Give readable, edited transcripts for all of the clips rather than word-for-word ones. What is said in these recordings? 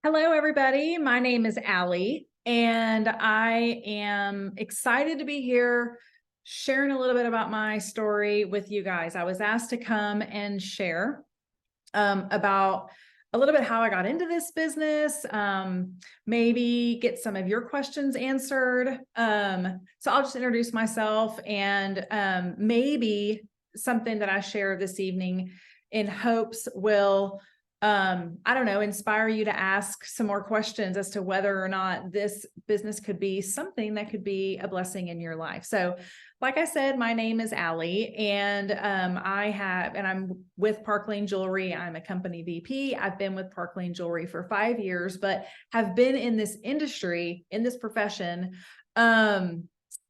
Hello, everybody. My name is Ali, and I am excited to be here sharing a little bit about my story with you guys. I was asked to come and share about a little bit how I got into this business, maybe get some of your questions answered. So I'll just introduce myself and maybe something that I share this evening in hopes will I don't know, inspire you to ask some more questions as to whether or not this business could be something that could be a blessing in your life. So, like I said, my name is Ali, and I'm with Park Lane Jewelry. I'm a company VP. I've been with Park Lane Jewelry for 5 years, but have been in this industry, in this profession,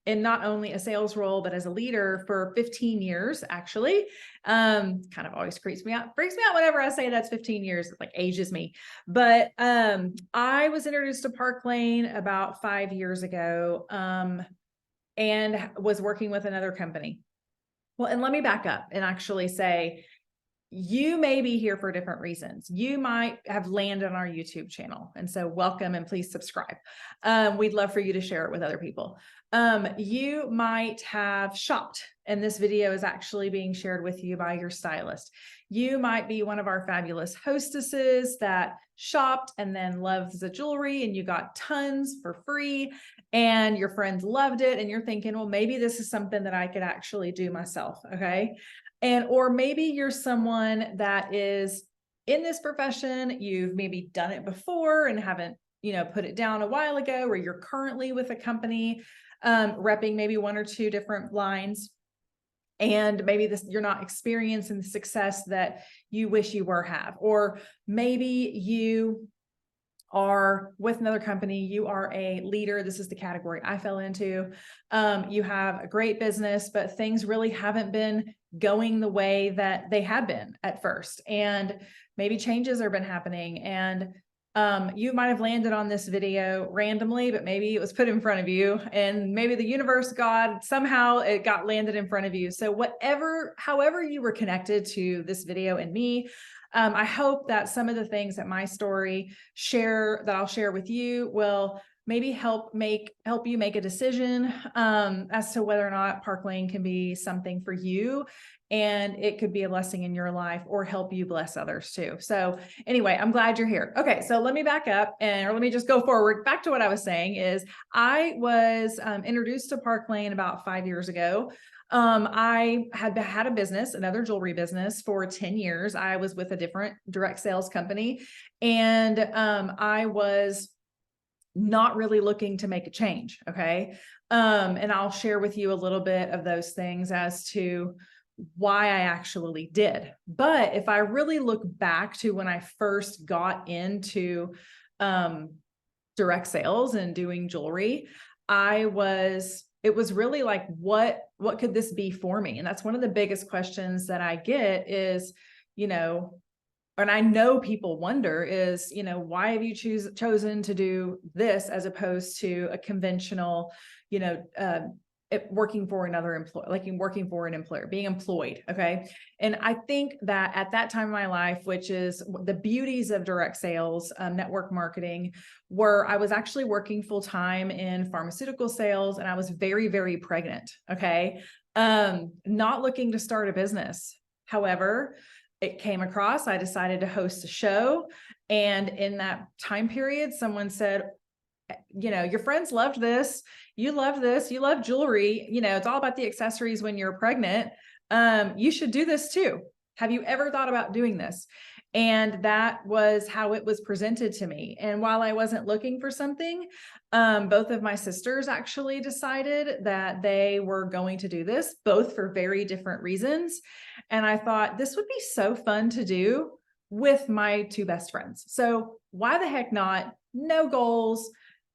in not only a sales role, but as a leader for 15 years, actually. Kind of always freaks me out whenever I say that's 15 years, it like ages me. But I was introduced to Park Lane about 5 years ago, and was working with another company. Well, and let me back up and actually say, you may be here for different reasons. You might have landed on our YouTube channel. And so welcome and please subscribe. We'd love for you to share it with other people. You might have shopped, and this video is actually being shared with you by your stylist. You might be one of our fabulous hostesses that shopped and then loves the jewelry, and you got tons for free and your friends loved it. And you're thinking, well, maybe this is something that I could actually do myself. Okay. Or maybe you're someone that is in this profession, you've maybe done it before and haven't, put it down a while ago, or you're currently with a company, repping maybe one or two different lines. And maybe you're not experiencing the success that you wish you have. Or maybe you are with another company, you are a leader. This is the category I fell into. You have a great business, but things really haven't been going the way that they had been at first. And maybe changes have been happening. And you might have landed on this video randomly, but maybe it was put in front of you, and maybe the universe, God, somehow it got landed in front of you. So however you were connected to this video and me, I hope that some of the things that my story that I'll share with you will maybe help you make a decision as to whether or not Park Lane can be something for you, and it could be a blessing in your life or help you bless others too. So anyway, I'm glad you're here. Okay, so let me back up or let me just go forward. Back to what I was saying is I was introduced to Park Lane about 5 years ago. I had a business, another jewelry business, for 10 years. I was with a different direct sales company, and I was not really looking to make a change. Okay. And I'll share with you a little bit of those things as to why I actually did. But if I really look back to when I first got into direct sales and doing jewelry, it was really like, what could this be for me? And that's one of the biggest questions that I get is, and I know people wonder is, why have you chosen to do this as opposed to a conventional, working for another employer, like working for an employer, being employed. Okay. And I think that at that time of my life, which is the beauties of direct sales, network marketing, where I was actually working full time in pharmaceutical sales, and I was very, very pregnant. Okay. Not looking to start a business. However, it came across, I decided to host a show. And in that time period, someone said, your friends loved this. You loved this. You love jewelry. It's all about the accessories when you're pregnant. You should do this too. Have you ever thought about doing this? And that was how it was presented to me. And while I wasn't looking for something, both of my sisters actually decided that they were going to do this, both for very different reasons. And I thought this would be so fun to do with my two best friends. So why the heck not? No goals,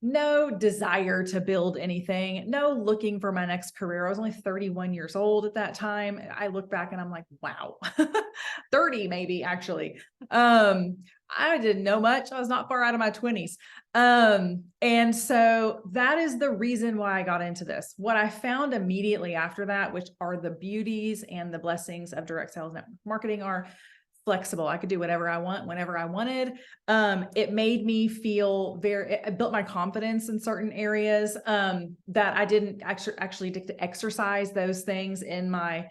no desire to build anything, no looking for my next career. I was only 31 years old at that time. I look back and I'm like, wow, 30 maybe actually. I didn't know much. I was not far out of my 20s. And so that is the reason why I got into this. What I found immediately after that, which are the beauties and the blessings of direct sales network marketing, are flexible. I could do whatever I want, whenever I wanted. It made me feel it built my confidence in certain areas, that I didn't actually get to exercise those things in my,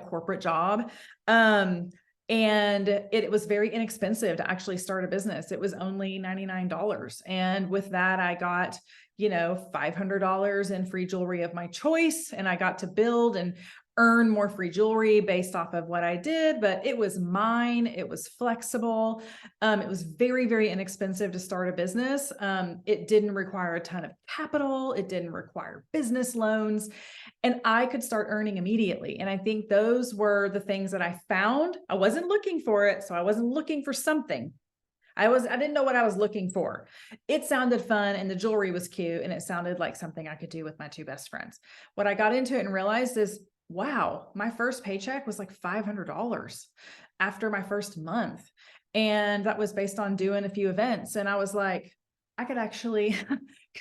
corporate job. And it was very inexpensive to actually start a business. It was only $99. And with that, I got, $500 in free jewelry of my choice. And I got to build and earn more free jewelry based off of what I did, but it was mine. It was flexible. It was very, very inexpensive to start a business. It didn't require a ton of capital. It didn't require business loans, and I could start earning immediately. And I think those were the things that I found. I wasn't looking for it. So I wasn't looking for something. I didn't know what I was looking for. It sounded fun and the jewelry was cute and it sounded like something I could do with my two best friends. What I got into it and realized is, wow, my first paycheck was like $500 after my first month. And that was based on doing a few events. And I was like, I could actually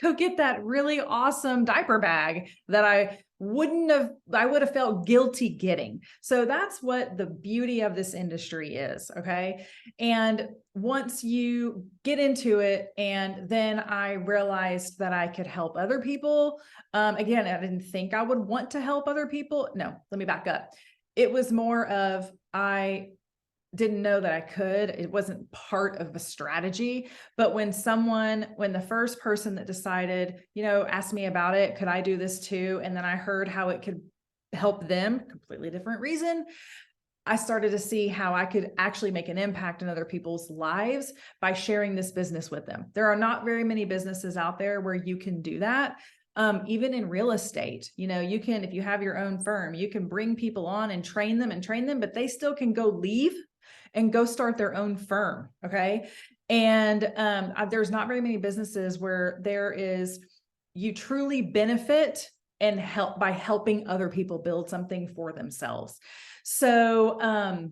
go get that really awesome diaper bag that I would have felt guilty getting. So that's what the beauty of this industry is. Okay. And once you get into it, and then I realized that I could help other people. Again, I didn't think I would want to help other people. No, let me back up. It was more of, I didn't know that I could. It wasn't part of a strategy. But when the first person that decided, asked me about it, could I do this too? And then I heard how it could help them, completely different reason. I started to see how I could actually make an impact in other people's lives by sharing this business with them. There are not very many businesses out there where you can do that. Even in real estate, you can, if you have your own firm, you can bring people on and train them, but they still can go leave and go start their own firm. Okay. And there's not very many businesses where you truly benefit and help by helping other people build something for themselves. So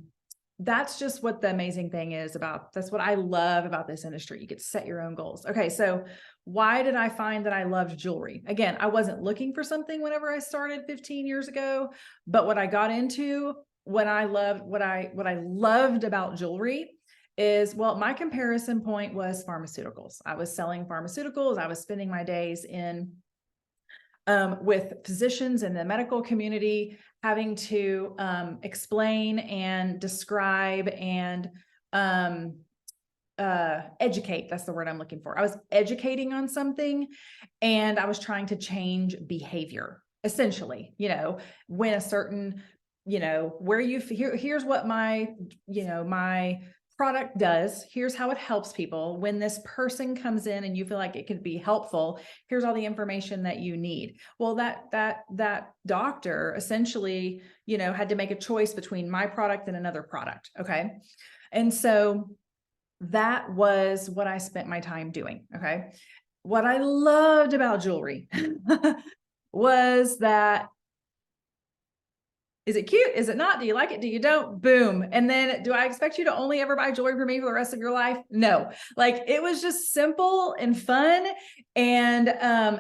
that's just what the amazing thing is that's what I love about this industry. You get to set your own goals. Okay. So why did I find that I loved jewelry? Again, I wasn't looking for something whenever I started 15 years ago, but what I got into, what I loved about jewelry is, well, my comparison point was pharmaceuticals. I was selling pharmaceuticals. I was spending my days with physicians in the medical community, having to explain and describe and educate. That's the word I'm looking for. I was educating on something and I was trying to change behavior, essentially, when a certain, here's what my product does. Here's how it helps people. When this person comes in and you feel like it could be helpful, here's all the information that you need. Well, that doctor essentially, had to make a choice between my product and another product. Okay. And so that was what I spent my time doing. Okay. What I loved about jewelry was that, is it cute? Is it not? Do you like it? Do you don't? Boom. And then do I expect you to only ever buy jewelry from me for the rest of your life? No. Like, it was just simple and fun. And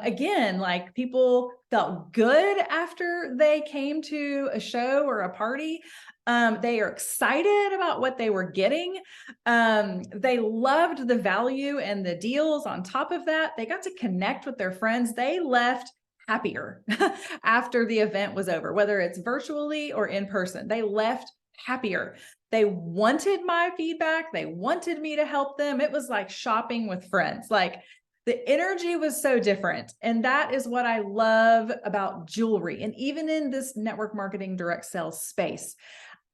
again, like, people felt good after they came to a show or a party. They are excited about what they were getting. They loved the value and the deals on top of that. They got to connect with their friends. They left happier after the event was over, whether it's virtually or in person. They left happier. They wanted my feedback. They wanted me to help them. It was like shopping with friends. Like, the energy was so different. And that is what I love about jewelry. And even in this network marketing direct sales space,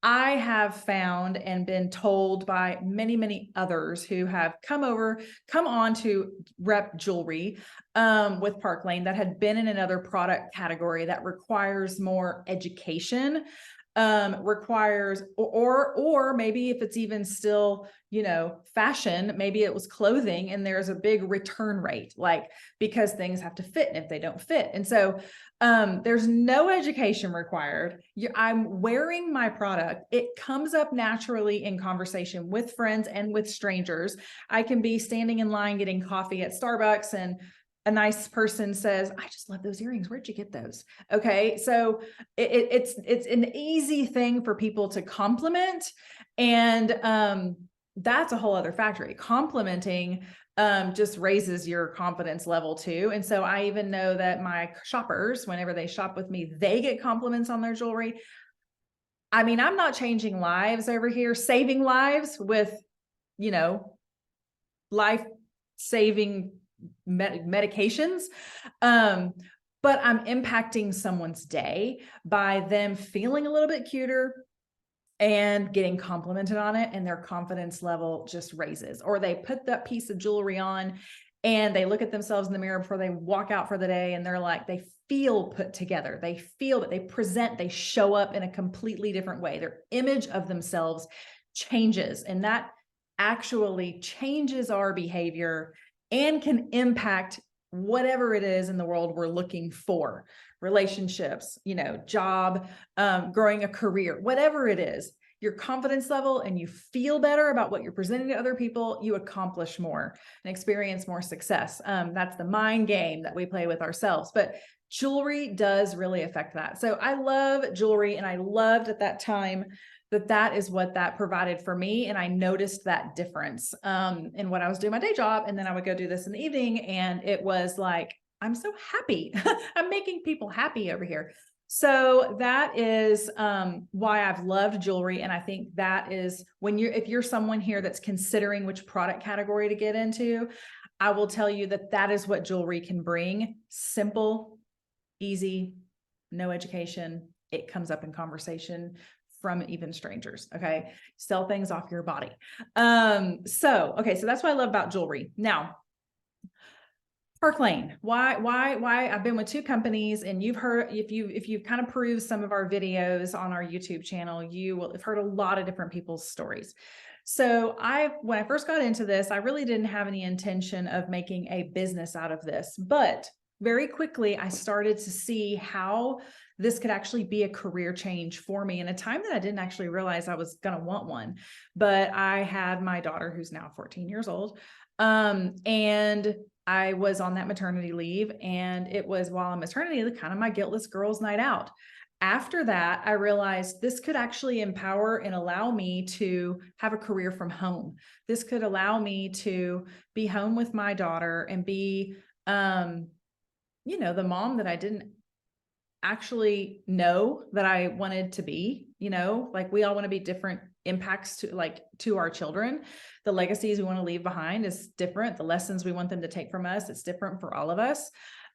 I have found and been told by many, many others who have come on to rep jewelry with Park Lane that had been in another product category that requires more education, or maybe if it's even still, fashion, maybe it was clothing and there's a big return rate, like, because things have to fit and if they don't fit. And so there's no education required. I'm wearing my product. It comes up naturally in conversation with friends and with strangers. I can be standing in line getting coffee at Starbucks and a nice person says, I just love those earrings. Where'd you get those? Okay. So it's an easy thing for people to compliment. And that's a whole other factory. Complimenting just raises your confidence level too. And so I even know that my shoppers, whenever they shop with me, they get compliments on their jewelry. I mean, I'm not changing lives over here, saving lives with, life-saving medications. But I'm impacting someone's day by them feeling a little bit cuter and getting complimented on it, and their confidence level just raises. Or they put that piece of jewelry on and they look at themselves in the mirror before they walk out for the day, and they're like, they feel put together. They feel that they present, they show up in a completely different way. Their image of themselves changes, and that actually changes our behavior and can impact whatever it is in the world we're looking for. Relationships, job, growing a career, whatever it is, your confidence level, and you feel better about what you're presenting to other people, you accomplish more and experience more success. That's the mind game that we play with ourselves. But jewelry does really affect that. So I love jewelry, and I loved at that time that is what that provided for me. And I noticed that difference in what I was doing my day job. And then I would go do this in the evening, and it was like, I'm so happy. I'm making people happy over here. So that is why I've loved jewelry. And I think that is if you're someone here that's considering which product category to get into, I will tell you that is what jewelry can bring. Simple, easy, no education. It comes up in conversation from even strangers. Okay. Sell things off your body. So that's what I love about jewelry. Now, Park Lane. Why? I've been with two companies, and you've heard, if you've kind of perused some of our videos on our YouTube channel, you will have heard a lot of different people's stories. So when I first got into this, I really didn't have any intention of making a business out of this, but very quickly I started to see how this could actually be a career change for me in a time that I didn't actually realize I was going to want one. But I had my daughter, who's now 14 years old. And I was on that maternity leave, and it was while on maternity, kind of my guiltless girls' night out. After that, I realized this could actually empower and allow me to have a career from home. This could allow me to be home with my daughter and be, the mom that I didn't actually know that I wanted to be. Like, we all want to be different impacts to our children. The legacies we want to leave behind is different. The lessons we want them to take from us, it's different for all of us.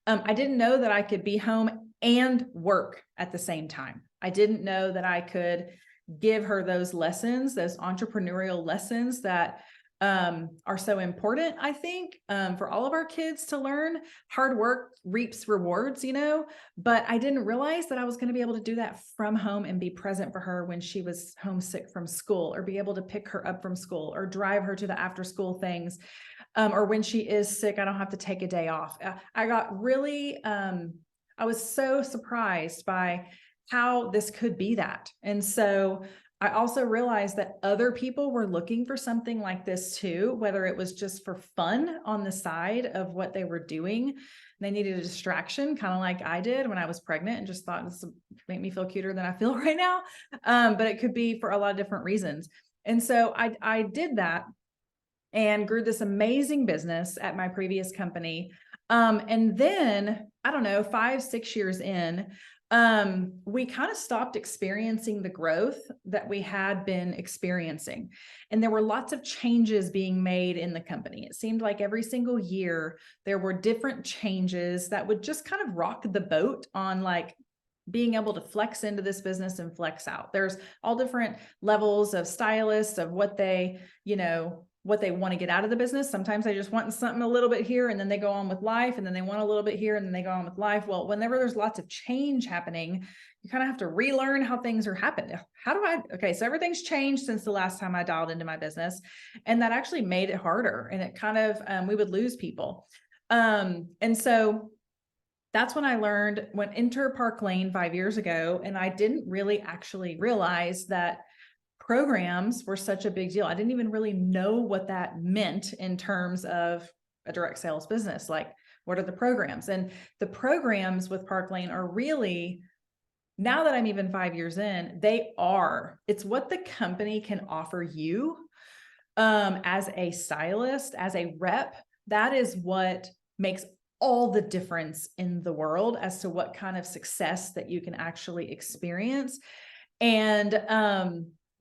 I didn't know that I could be home and work at the same time. I didn't know that I could give her those lessons, those entrepreneurial lessons that are so important, I think, for all of our kids to learn. Hard work reaps rewards, but I didn't realize that I was going to be able to do that from home and be present for her when she was homesick from school, or be able to pick her up from school, or drive her to the after school things. Or when she is sick, I don't have to take a day off. I got really, I was so surprised by how this could be that. And so I also realized that other people were looking for something like this too, whether it was just for fun on the side of what they were doing. They needed a distraction, kind of like I did when I was pregnant, and just thought, this will make me feel cuter than I feel right now. But it could be for a lot of different reasons. And so I did that and grew this amazing business at my previous company. And then, I don't know, 5-6 years in, we kind of stopped experiencing the growth that we had been experiencing. And there were lots of changes being made in the company. It seemed like every single year there were different changes that would just kind of rock the boat on being able to flex into this business and flex out. There's all different levels of stylists, of what they want to get out of the business. Sometimes they just want something a little bit here, and then they go on with life, and then they want a little bit here, and then they go on with life. Well, whenever there's lots of change happening, you kind of have to relearn how things are happening. So everything's changed since the last time I dialed into my business, and that actually made it harder, and it kind of, we would lose people. And so that's when I learned, when enter Park Lane 5 years ago, and I didn't really actually realize that programs were such a big deal. I didn't even really know what that meant in terms of a direct sales business. Like, what are the programs? And the programs with Park Lane are really Now that I'm even 5 years in, it's what the company can offer you as a stylist, as a rep. That is what makes all the difference in the world as to what kind of success that you can actually experience. And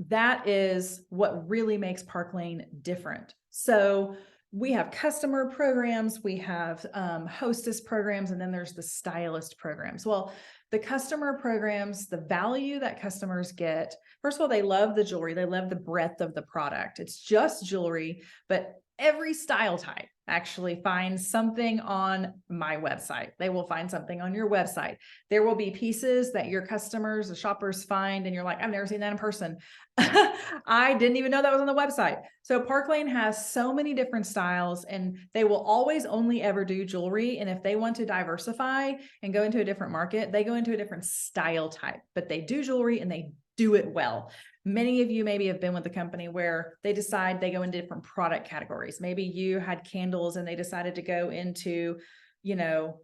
that is what really makes Park Lane different. So we have customer programs, we have hostess programs, and then there's the stylist programs. Well, the customer programs, the value that customers get, first of all, they love the jewelry. They love the breadth of the product. It's just jewelry, but every style type actually finds something on my website. They will find something on your website. There will be pieces that your customers, the shoppers find, and you're like, I've never seen that in person. I didn't even know that was on the website. So Park Lane has so many different styles, and they will always only ever do jewelry. And if they want to diversify and go into a different market, they go into a different style type, but they do jewelry and they do it well. Many of you maybe have been with a company where they decide they go into different product categories. Maybe you had candles and they decided to go into,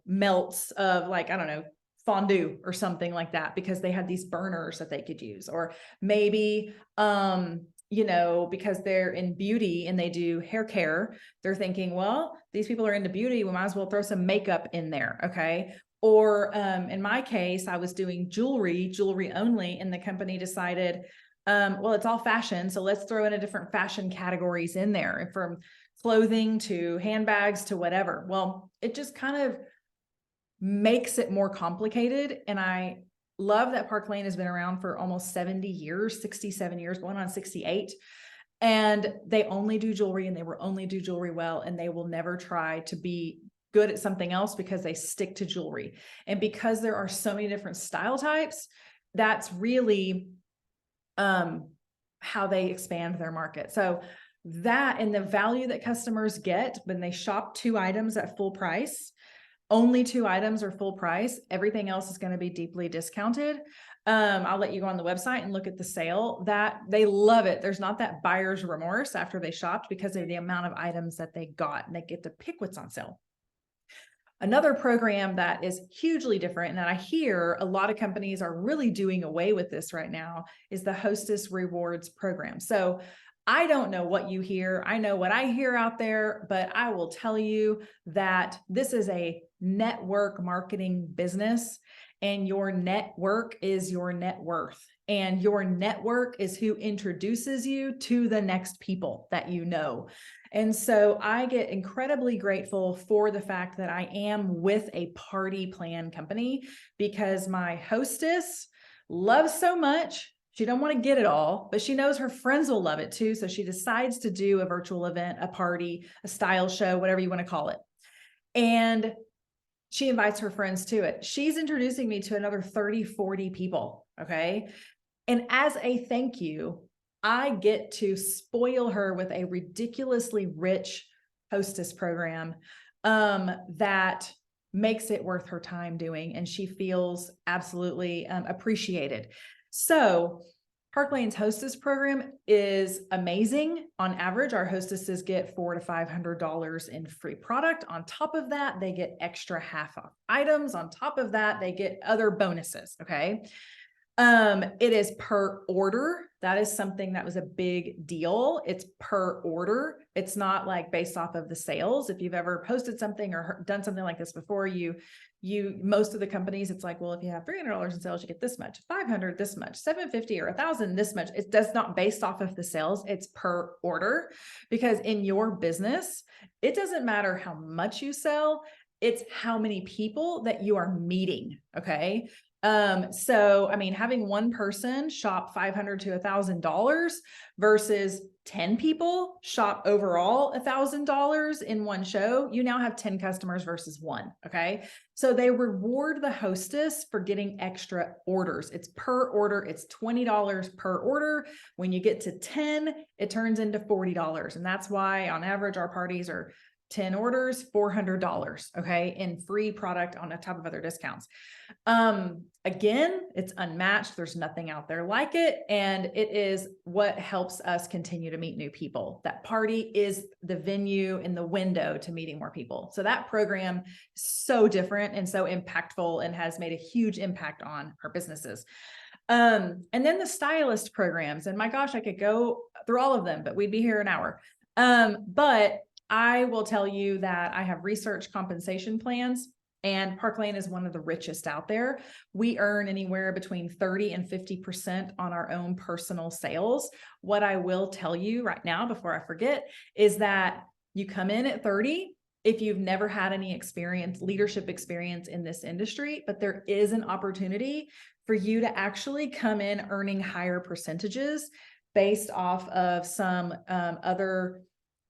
melts of, like, I don't know, fondue or something like that, because they had these burners that they could use. Or maybe, because they're in beauty and they do hair care, they're thinking, well, these people are into beauty, we might as well throw some makeup in there. Okay. Or in my case, I was doing jewelry only, and the company decided, well, it's all fashion, so let's throw in a different fashion categories in there, from clothing to handbags to whatever. Well, it just kind of makes it more complicated. And I love that Park Lane has been around for almost 70 years, 67 years, going on 68. And they only do jewelry, and they will only do jewelry well, and they will never try to be good at something else, because they stick to jewelry. And because there are so many different style types, that's really how they expand their market. So that, and the value that customers get when they shop 2 items at full price, only 2 items are full price. Everything else is going to be deeply discounted. I'll let you go on the website and look at the sale. That they love it. There's not that buyer's remorse after they shopped, because of the amount of items that they got, and they get to pick what's on sale. Another program that is hugely different, and that I hear a lot of companies are really doing away with this right now, is the Hostess Rewards program. So I don't know what you hear. I know what I hear out there, but I will tell you that this is a network marketing business, and your network is your net worth. And your network is who introduces you to the next people that you know. And so I get incredibly grateful for the fact that I am with a party plan company, because my hostess loves so much. She don't want to get it all, but she knows her friends will love it too. So she decides to do a virtual event, a party, a style show, whatever you want to call it. And she invites her friends to it. She's introducing me to another 30, 40 people. Okay. And as a thank you, I get to spoil her with a ridiculously rich hostess program that makes it worth her time doing, and she feels absolutely appreciated. So Park Lane's hostess program is amazing. On average, our hostesses get $400 to $500 in free product. On top of that, they get extra half off items. On top of that, they get other bonuses. Okay. It is per order. That is something that was a big deal. It's per order. It's not like based off of the sales. If you've ever posted something or done something like this before, most of the companies, it's like, well, if you have $300 in sales, you get this much, 500, this much, 750 or 1,000, this much. It does not based off of the sales. It's per order, because in your business, it doesn't matter how much you sell. It's how many people that you are meeting. Okay. So, I mean, having one person shop $500 to $1,000 versus 10 people shop overall $1,000 in one show, you now have 10 customers versus 1. Okay. So they reward the hostess for getting extra orders. It's per order. It's $20 per order. When you get to 10, it turns into $40. And that's why on average, our parties are 10 orders, $400, okay, in free product on top of other discounts. Again, it's unmatched. There's nothing out there like it. And it is what helps us continue to meet new people. That party is the venue and the window to meeting more people. So that program is so different and so impactful and has made a huge impact on our businesses. And then the stylist programs, and my gosh, I could go through all of them, but we'd be here an hour. But I will tell you that I have research compensation plans, and Park Lane is one of the richest out there. We earn anywhere between 30 and 50% on our own personal sales. What I will tell you right now, before I forget, is that you come in at 30 if you've never had any experience, leadership experience in this industry, but there is an opportunity for you to actually come in earning higher percentages based off of some other,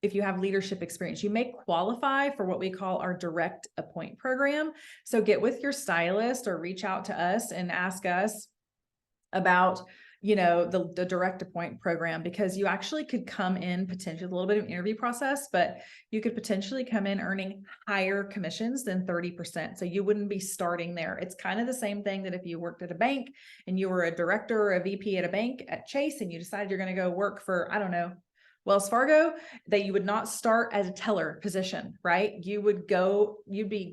if you have leadership experience. You may qualify for what we call our direct appoint program. So get with your stylist or reach out to us and ask us about, you know, the direct appoint program, because you actually could come in potentially a little bit of interview process, but you could potentially come in earning higher commissions than 30%. So you wouldn't be starting there. It's kind of the same thing that if you worked at a bank and you were a director or a VP at a bank at Chase and you decided you're going to go work for, I don't know, Wells Fargo, that you would not start as a teller position, right? You would go, you'd be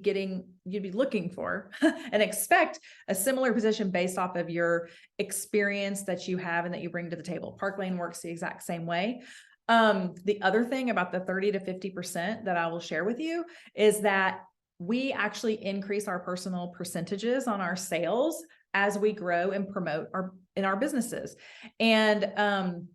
looking for and expect a similar position based off of your experience that you have and that you bring to the table. Park Lane works the exact same way. The other thing about the 30 to 50% that I will share with you is that we actually increase our personal percentages on our sales as we grow and promote in our businesses. And,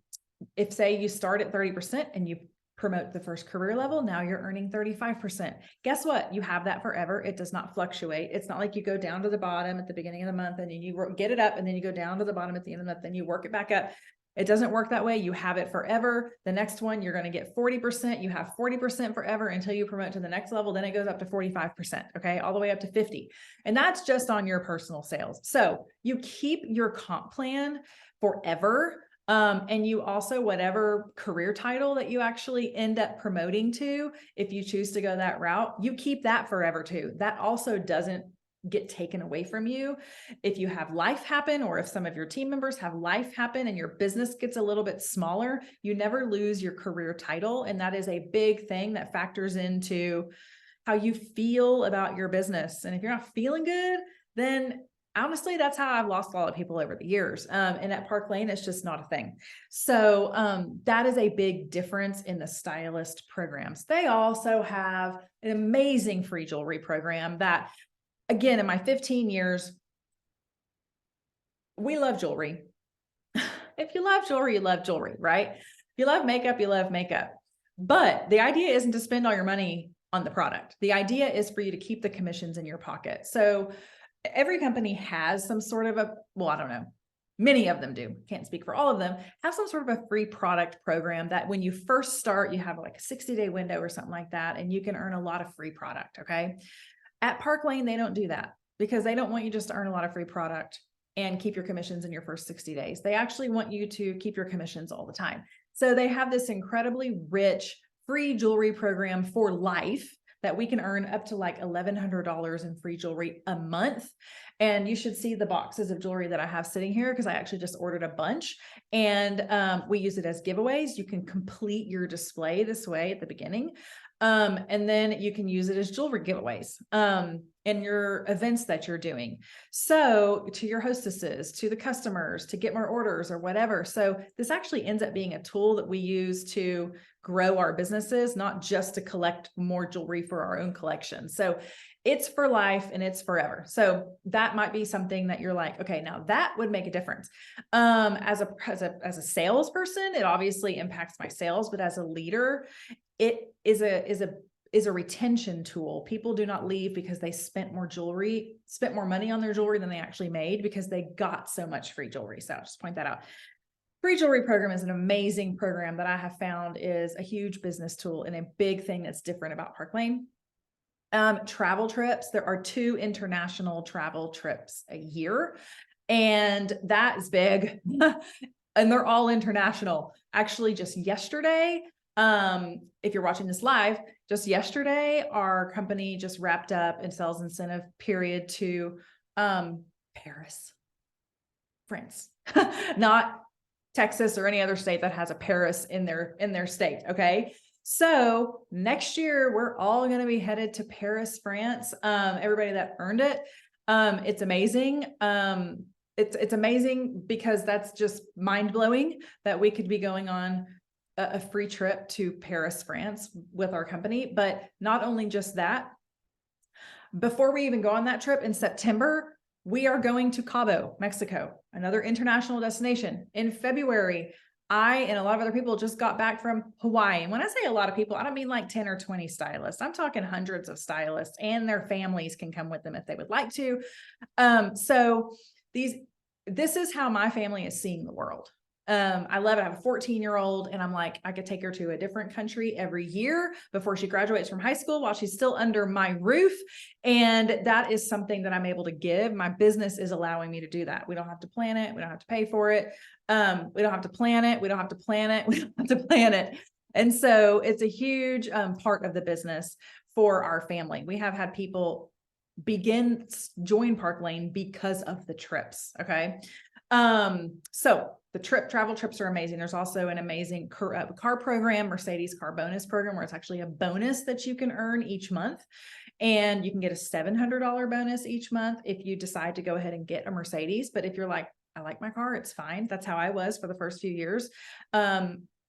if say you start at 30% and you promote the first career level, now you're earning 35%. Guess what? You have that forever. It does not fluctuate. It's not like you go down to the bottom at the beginning of the month and you get it up and then you go down to the bottom at the end of the month, then you work it back up. It doesn't work that way. You have it forever. The next one, you're going to get 40%. You have 40% forever until you promote to the next level. Then it goes up to 45%. Okay. All the way up to 50. And that's just on your personal sales. So you keep your comp plan forever. And you also, whatever career title that you actually end up promoting to, if you choose to go that route, you keep that forever too. That also doesn't get taken away from you. If you have life happen, or if some of your team members have life happen and your business gets a little bit smaller, you never lose your career title. And that is a big thing that factors into how you feel about your business. And if you're not feeling good, then honestly, that's how I've lost a lot of people over the years. And at Park Lane, it's just not a thing. So that is a big difference in the stylist programs. They also have an amazing free jewelry program that, again, in my 15 years, we love jewelry. If you love jewelry, you love jewelry, right? If you love makeup, you love makeup. But the idea isn't to spend all your money on the product. The idea is for you to keep the commissions in your pocket. So every company has some sort of well, I don't know. Many of them do. Can't speak for all of them. Have some sort of a free product program that when you first start, you have like a 60-day window or something like that, and you can earn a lot of free product. Okay. At Park Lane, they don't do that because they don't want you just to earn a lot of free product and keep your commissions in your first 60 days. They actually want you to keep your commissions all the time. So they have this incredibly rich free jewelry program for life that we can earn up to like $1,100 in free jewelry a month. And you should see the boxes of jewelry that I have sitting here, because I actually just ordered a bunch, and we use it as giveaways. You can complete your display this way at the beginning. And then you can use it as jewelry giveaways in your events that you're doing. So to your hostesses, to the customers, to get more orders or whatever. So this actually ends up being a tool that we use to grow our businesses, not just to collect more jewelry for our own collection. So it's for life and it's forever. So that might be something that you're like, okay, now that would make a difference. As a salesperson, it obviously impacts my sales, but as a leader, it is a retention tool. People do not leave because they spent more money on their jewelry than they actually made because they got so much free jewelry. So I'll just point that out. Free jewelry program is an amazing program that I have found is a huge business tool and a big thing that's different about Park Lane. Travel trips. There are 2 international travel trips a year, and that is big. And they're all international. Actually, just yesterday, If you're watching this live, just yesterday, our company just wrapped up a sales incentive period to Paris, France, not Texas or any other state that has a Paris in their state. Okay. So next year, we're all going to be headed to Paris, France. Everybody that earned it. It's amazing. It's amazing because that's just mind blowing that we could be going on a free trip to Paris, France with our company. But not only just that, before we even go on that trip in September, we are going to Cabo, Mexico, another international destination. In February, I and a lot of other people just got back from Hawaii. And when I say a lot of people, I don't mean like 10 or 20 stylists. I'm talking hundreds of stylists, and their families can come with them if they would like to. So this is how my family is seeing the world. I love it. I have a 14-year-old, and I'm like, I could take her to a different country every year before she graduates from high school while she's still under my roof. And that is something that I'm able to give. My business is allowing me to do that. We don't have to plan it. We don't have to pay for it. We don't have to plan it. We don't have to plan it. We don't have to plan it. And so it's a huge part of the business for our family. We have had people join Park Lane because of the trips. Okay. So the travel trips are amazing. There's also an amazing car program, Mercedes car bonus program, where it's actually a bonus that you can earn each month. And you can get a $700 bonus each month if you decide to go ahead and get a Mercedes. But if you're like, I like my car, it's fine. That's how I was for the first few years.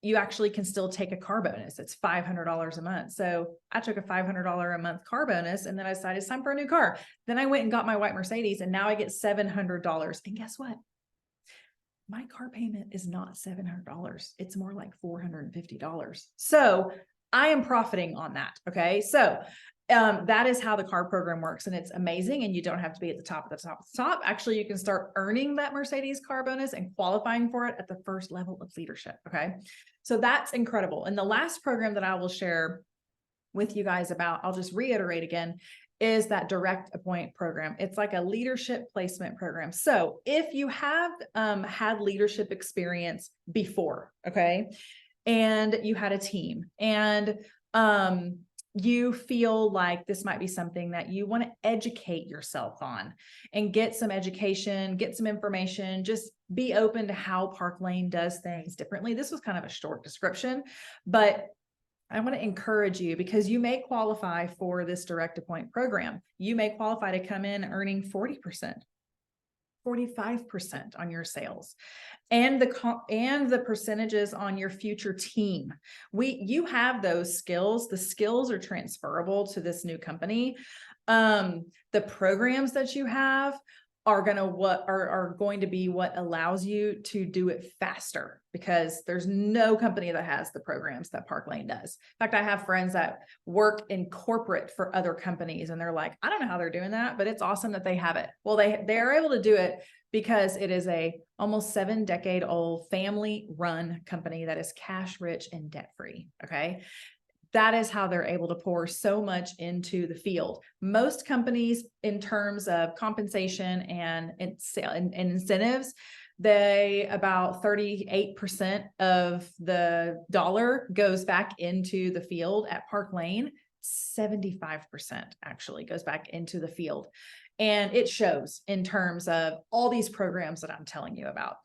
You actually can still take a car bonus. It's $500 a month. So I took a $500 a month car bonus, and then I decided it's time for a new car. Then I went and got my white Mercedes, and now I get $700. And guess what? My car payment is not $700. It's more like $450. So I am profiting on that. Okay. So that is how the car program works. And it's amazing. And you don't have to be at the top of the top of the top. Actually, you can start earning that Mercedes car bonus and qualifying for it at the first level of leadership. Okay. So that's incredible. And the last program that I will share with you guys about, I'll just reiterate again, is that direct appoint program. It's like a leadership placement program. So if you have had leadership experience before, okay, and you had a team, and you feel like this might be something that you want to educate yourself on and get some education, get some information, just be open to how Park Lane does things differently. This was kind of a short description, but I want to encourage you, because you may qualify for this direct appoint program. You may qualify to come in earning 40%, 45% on your sales, and the percentages on your future team. You have those skills. The skills are transferable to this new company. The programs that you have are going to be what allows you to do it faster, because there's no company that has the programs that Park Lane does. In fact, I have friends that work in corporate for other companies, and they're like, I don't know how they're doing that, but it's awesome that they have it. Well, they are able to do it because it is a almost 7-decade-old family-run company that is cash rich and debt-free. Okay. That is how they're able to pour so much into the field. Most companies, in terms of compensation and incentives, about 38% of the dollar goes back into the field. At Park Lane, 75% actually goes back into the field. And it shows in terms of all these programs that I'm telling you about.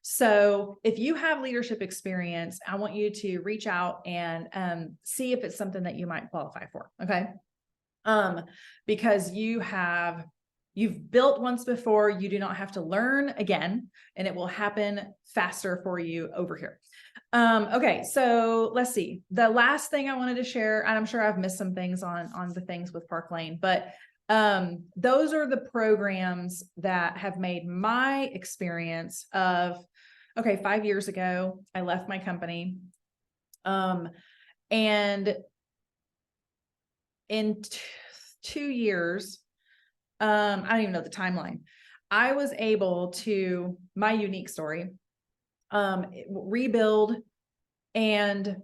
So if you have leadership experience, I want you to reach out and see if it's something that you might qualify for. Okay. Because you've built once before, you do not have to learn again, and it will happen faster for you over here. Okay. So let's see. The last thing I wanted to share, and I'm sure I've missed some things on the things with Park Lane, but those are the programs that have made my experience of, okay, 5 years ago, I left my company. And in 2 years, I don't even know the timeline, I was able to, my unique story, rebuild and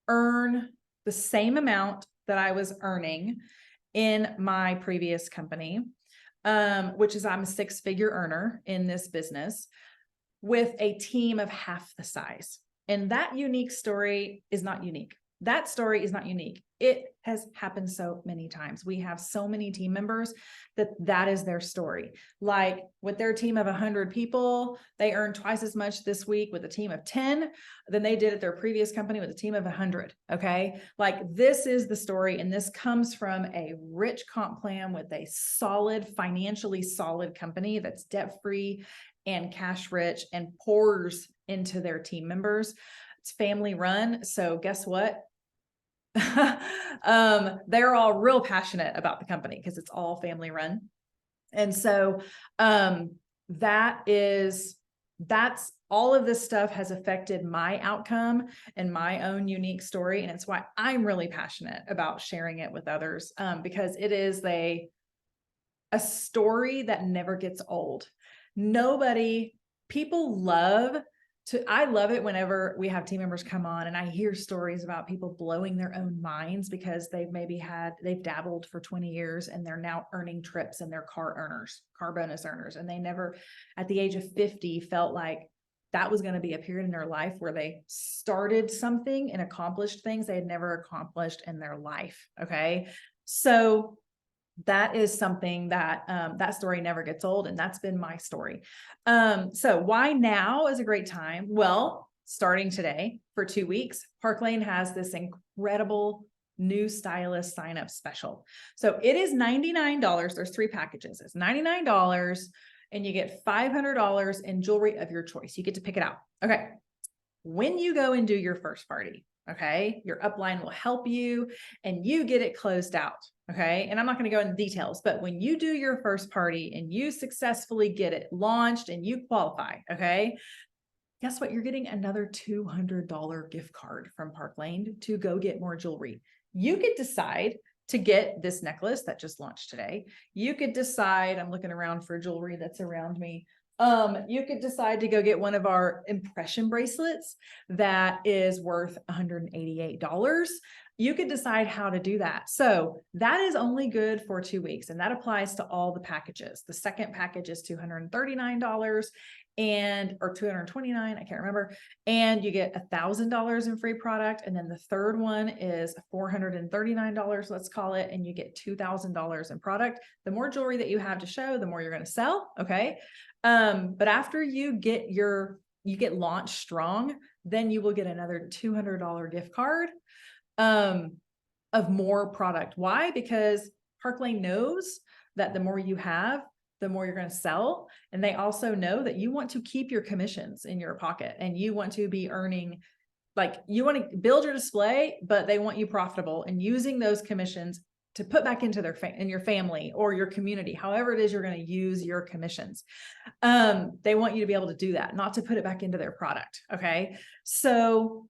earn the same amount that I was earning in my previous company, which is, I'm a 6-figure earner in this business with a team of half the size. And that unique story is not unique. that story is not unique. It has happened so many times. We have so many team members that is their story. Like with their team of 100 people, they earned twice as much this week with a team of 10 than they did at their previous company with a team of 100. Okay. Like this is the story. And this comes from a rich comp plan with a solid, financially solid company that's debt-free and cash rich and pours into their team members. It's family run. So guess what? They're all real passionate about the company because it's all family run. And so that's all of this stuff has affected my outcome and my own unique story. And it's why I'm really passionate about sharing it with others, because it is a story that never gets old. I love it whenever we have team members come on and I hear stories about people blowing their own minds because they've dabbled for 20 years and they're now earning trips and they're car bonus earners. And they never, at the age of 50, felt like that was going to be a period in their life where they started something and accomplished things they had never accomplished in their life. Okay. So that is something that that story never gets old. And that's been my story. So why now is a great time? Well, starting today for 2 weeks, Park Lane has this incredible new stylist sign up special. So it is $99. There's 3 packages. It's $99 and you get $500 in jewelry of your choice. You get to pick it out. Okay. When you go and do your first party, okay, your upline will help you and you get it closed out. Okay. And I'm not going to go into details, but when you do your first party and you successfully get it launched and you qualify, okay, guess what? You're getting another $200 gift card from Park Lane to go get more jewelry. You could decide to get this necklace that just launched today. You could decide, I'm looking around for jewelry that's around me. You could decide to go get one of our impression bracelets that is worth $188. You could decide how to do that. So that is only good for 2 weeks. And that applies to all the packages. The second package is $239 or $229, I can't remember. And you get $1,000 in free product. And then the third one is $439, let's call it. And you get $2,000 in product. The more jewelry that you have to show, the more you're going to sell. Okay. But after you get launched strong, then you will get another $200 gift card of more product. Why? Because Park Lane knows that the more you have, the more you're going to sell. And they also know that you want to keep your commissions in your pocket and you want to be earning, like you want to build your display, but they want you profitable and using those commissions to put back into in your family or your community, however it is you're going to use your commissions. They want you to be able to do that, not to put it back into their product. Okay. So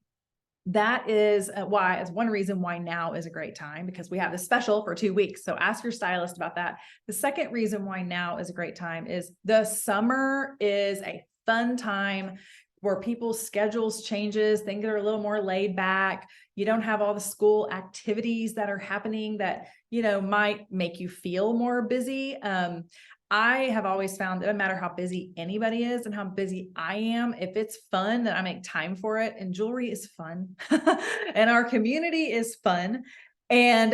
that is why it's one reason why now is a great time, because we have this special for 2 weeks. So ask your stylist about that. The second reason why now is a great time is the summer is a fun time where people's schedules changes, things are a little more laid back. You don't have all the school activities that are happening that, might make you feel more busy. I have always found that no matter how busy anybody is and how busy I am, if it's fun, then I make time for it. And jewelry is fun and our community is fun. And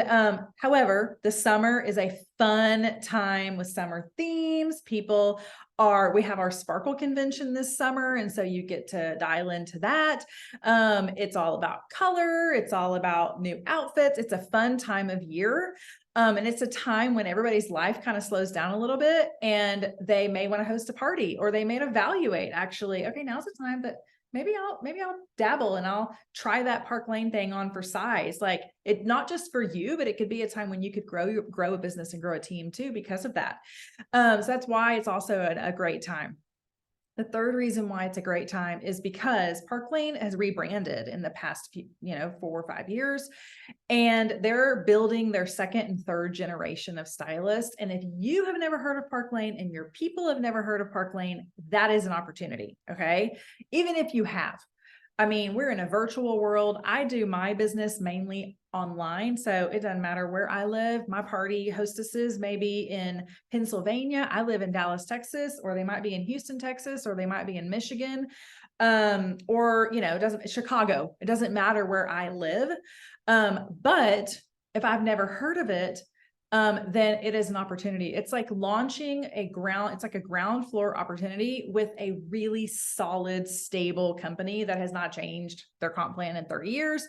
however, the summer is a fun time with summer themes. We have our sparkle convention this summer. And so you get to dial into that. It's all about color. It's all about new outfits. It's a fun time of year. And it's a time when everybody's life kind of slows down a little bit and they may want to host a party or they may evaluate actually, okay, now's the time, but maybe I'll dabble and I'll try that Park Lane thing on for size. Like it, not just for you, but it could be a time when you could grow a business and grow a team too, because of that. So that's why it's also a great time. The third reason why it's a great time is because Park Lane has rebranded in the past 4 or 5 years, and they're building their second and third generation of stylists. And if you have never heard of Park Lane and your people have never heard of Park Lane, that is an opportunity. Okay. Even if you have, we're in a virtual world. I do my business mainly online. So it doesn't matter where I live. My party hostesses may be in Pennsylvania. I live in Dallas, Texas, or they might be in Houston, Texas, or they might be in Michigan. or, Chicago, it doesn't matter where I live. But if I've never heard of it, then it is an opportunity. It's like launching it's like a ground floor opportunity with a really solid, stable company that has not changed their comp plan in 30 years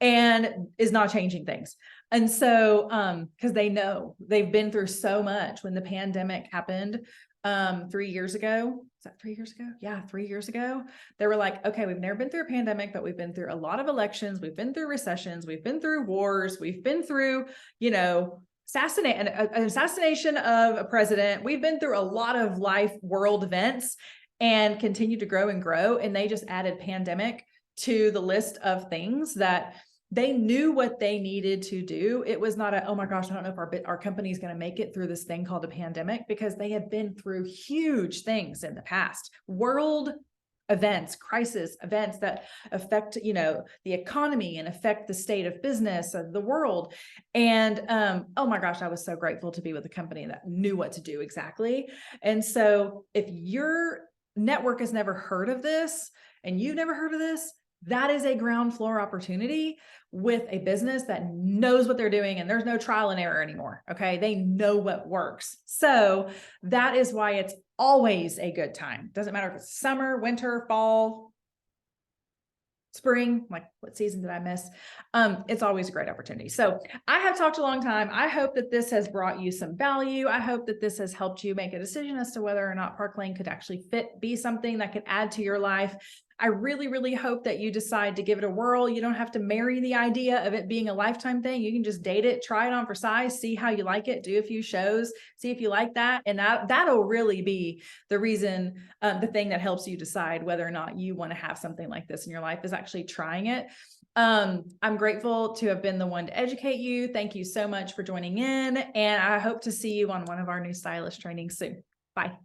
and is not changing things. And so, because they know they've been through so much. When the pandemic happened, 3 years ago, is that 3 years ago? Yeah, 3 years ago, they were like, okay, we've never been through a pandemic, but we've been through a lot of elections. We've been through recessions. We've been through wars. We've been through, an assassination of a president. We've been through a lot of life world events and continue to grow and grow. And they just added pandemic to the list of things that they knew what they needed to do. It was not oh my gosh, I don't know if our company is going to make it through this thing called a pandemic, because they have been through huge things in the past, world events, crisis events that affect, the economy and affect the state of business of the world. And, oh my gosh, I was so grateful to be with a company that knew what to do exactly. And so if your network has never heard of this and you've never heard of this, that is a ground floor opportunity with a business that knows what they're doing, and there's no trial and error anymore. Okay. They know what works. So that is why it's always a good time. Doesn't matter if it's summer, winter, fall, spring, like what season did I miss? It's always a great opportunity. So I have talked a long time. I hope that this has brought you some value. I hope that this has helped you make a decision as to whether or not Park Lane could actually be something that could add to your life. I really, really hope that you decide to give it a whirl. You don't have to marry the idea of it being a lifetime thing. You can just date it, try it on for size, see how you like it, do a few shows, see if you like that. And that'll really be the reason, the thing that helps you decide whether or not you want to have something like this in your life, is actually trying it. I'm grateful to have been the one to educate you. Thank you so much for joining in. And I hope to see you on one of our new stylist trainings soon. Bye.